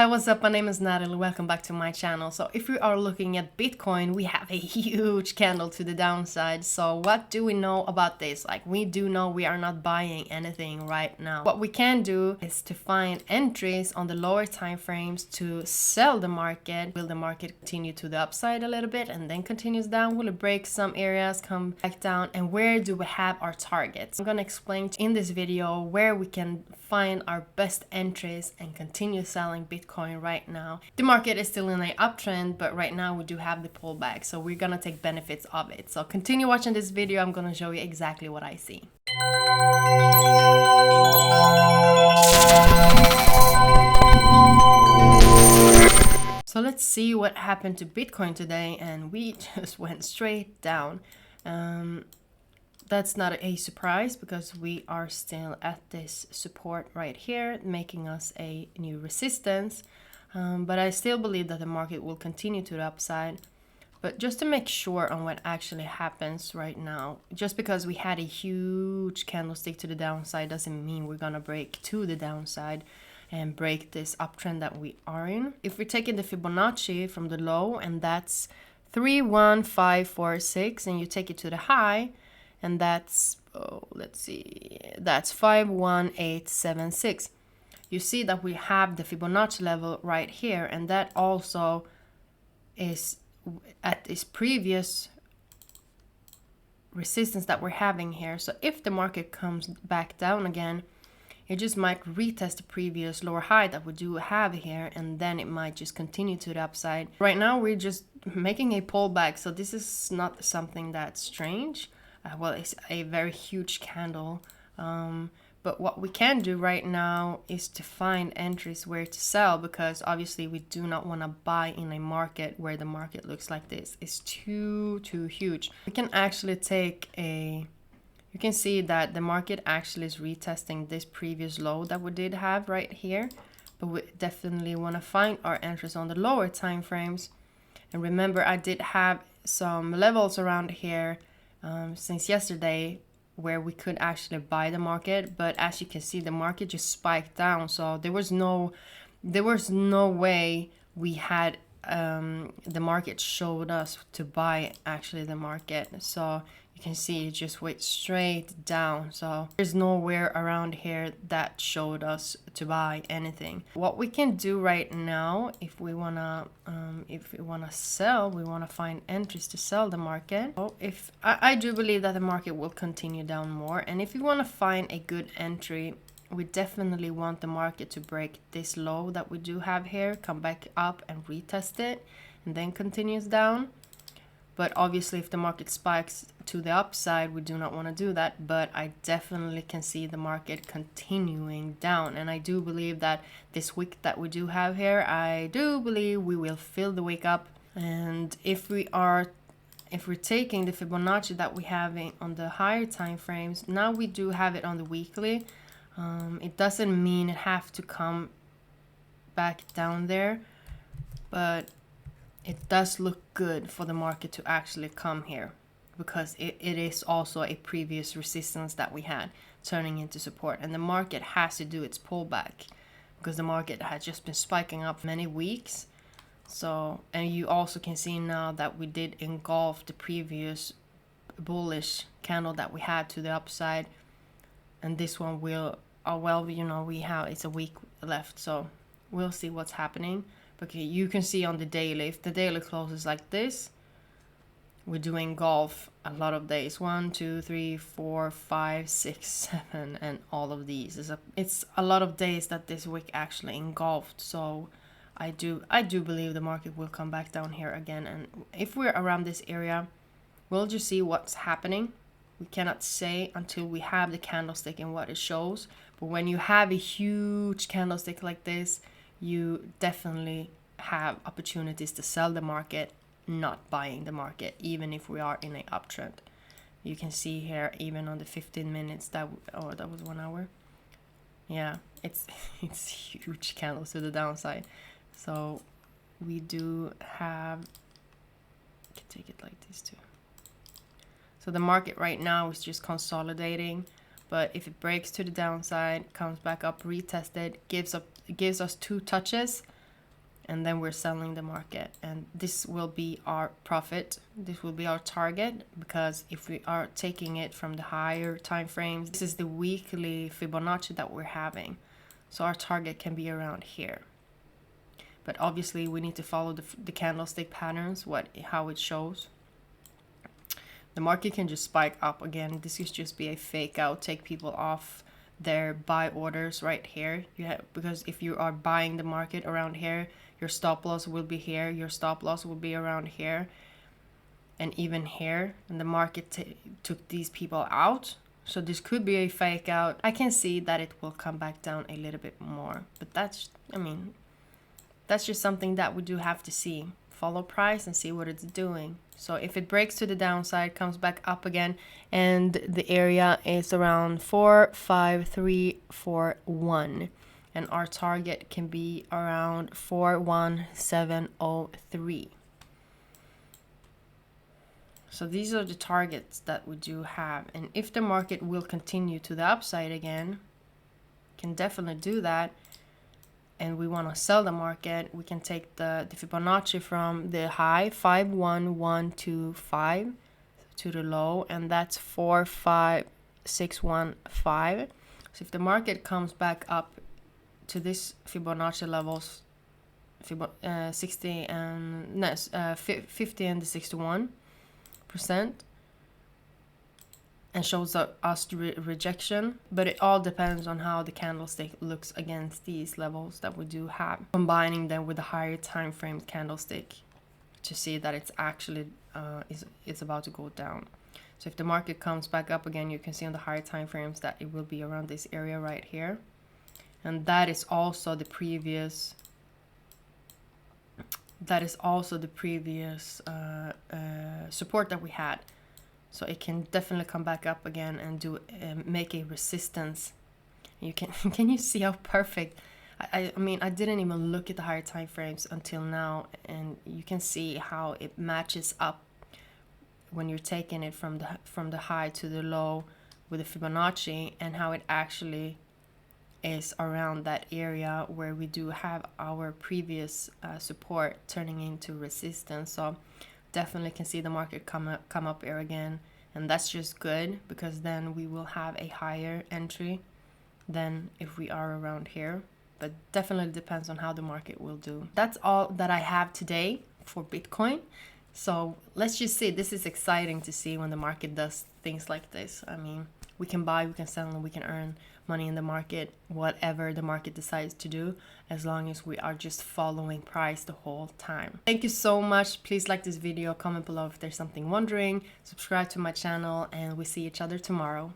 Hi, what's up? My name is Natalie. Welcome back to my channel. So if we are looking at Bitcoin, we have a huge candle to the downside. So what do we know about this? Like, we do know we are not buying anything right now. What we can do is to find entries on the lower time frames to sell the market. Will the market continue to the upside a little bit and then continues down? Will it break some areas, come back down? And where do we have our targets? I'm gonna explain in this video where we can find our best entries and continue selling Bitcoin right now. The market is still in an uptrend, but right now we do have the pullback, so we're gonna take benefits of it. So continue watching this video. I'm gonna show you exactly what I see. So let's see what happened to Bitcoin today, and we just went straight down. That's not a surprise because we are still at this support right here, making us a new resistance. But I still believe that the market will continue to the upside. But just to make sure on what actually happens right now, just because we had a huge candlestick to the downside doesn't mean we're gonna break to the downside and break this uptrend that we are in. If we're taking the Fibonacci from the low, and that's 31546, and you take it to the high, and that's, let's see, that's 51876. You see that we have the Fibonacci level right here, and that also is at this previous resistance that we're having here. So if the market comes back down again, it just might retest the previous lower high that we do have here, and then it might just continue to the upside. Right now we're just making a pullback, so this is not something that's strange. Well, it's a very huge candle, but what we can do right now is to find entries where to sell, because obviously we do not want to buy in a market where the market looks like this. It's too huge. We can actually take a, you can see that the market actually is retesting this previous low that we did have right here, but we definitely want to find our entries on the lower time frames. And remember, I did have some levels around here since yesterday where we could actually buy the market, but as you can see, the market just spiked down, so there was no way we had the market showed us to buy actually the market. So you can see it just went straight down, so there's nowhere around here that showed us to buy anything. What we can do right now, if we wanna sell, we wanna find entries to sell the market. So if I do believe that the market will continue down more, and if you want to find a good entry, we definitely want the market to break this low that we do have here, come back up and retest it, and then continues down. But obviously if the market spikes to the upside, we do not want to do that. But I definitely can see the market continuing down, and I do believe that this wick that we do have here, I do believe we will fill the wick up. And if we're taking the Fibonacci that we have on the higher time frames, now we do have it on the weekly. It doesn't mean it have to come back down there, but it does look good for the market to actually come here, because it is also a previous resistance that we had turning into support, and the market has to do its pullback because the market has just been spiking up many weeks. So, and you also can see now that we did engulf the previous bullish candle that we had to the upside, and this one will, well, you know, it's a week left, so we'll see what's happening. Okay, you can see on the daily, if the daily closes like this, we're doing golf a lot of days. 1, 2, 3, 4, 5, 6, 7, and all of these. It's a lot of days that this wick actually engulfed. So I do believe the market will come back down here again. And if we're around this area, we'll just see what's happening. We cannot say until we have the candlestick and what it shows. But when you have a huge candlestick like this, you definitely have opportunities to sell the market, not buying the market, even if we are in an uptrend. You can see here, even on the 15 minutes that was 1 hour. Yeah, it's huge candles to the downside. So we do have, I can take it like this too. So the market right now is just consolidating, but if it breaks to the downside, comes back up, retested, gives us 2 touches, and then we're selling the market, and this will be our profit. This will be our target, because if we are taking it from the higher time frames, this is the weekly Fibonacci that we're having, so our target can be around here. But obviously we need to follow the candlestick patterns, how it shows. The market can just spike up again. This could just be a fake out, take people off their buy orders right here. Because if you are buying the market around here, your stop loss will be here, your stop loss will be around here, and even here. And the market took these people out, so this could be a fake out. I can see that it will come back down a little bit more, but that's just something that we do have to see. Follow price and see what it's doing. So if it breaks to the downside, comes back up again, and the area is around 45341, and our target can be around 41703. So these are the targets that we do have, and if the market will continue to the upside again, can definitely do that, and we want to sell the market, we can take the Fibonacci from the high 51125 to the low, and that's 45615. So if the market comes back up to this Fibonacci levels, 50 and 61%, and shows us rejection, but it all depends on how the candlestick looks against these levels that we do have, combining them with a higher time frame candlestick to see that it's actually it's about to go down. So if the market comes back up again, you can see on the higher time frames that it will be around this area right here, and that is also the previous support that we had. So it can definitely come back up again and do make a resistance. You can you see how perfect? I mean, I didn't even look at the higher time frames until now, and you can see how it matches up when you're taking it from the high to the low with the Fibonacci, and how it actually is around that area where we do have our previous support turning into resistance. So definitely can see the market come up here again, and that's just good, because then we will have a higher entry than if we are around here. But definitely depends on how the market will do. That's all that I have today for Bitcoin. So let's just see. This is exciting to see when the market does things like this. I mean, we can buy, we can sell, and we can earn money in the market, whatever the market decides to do, as long as we are just following price the whole time. Thank you so much. Please like this video, comment below if there's something wondering, subscribe to my channel, and we see each other tomorrow.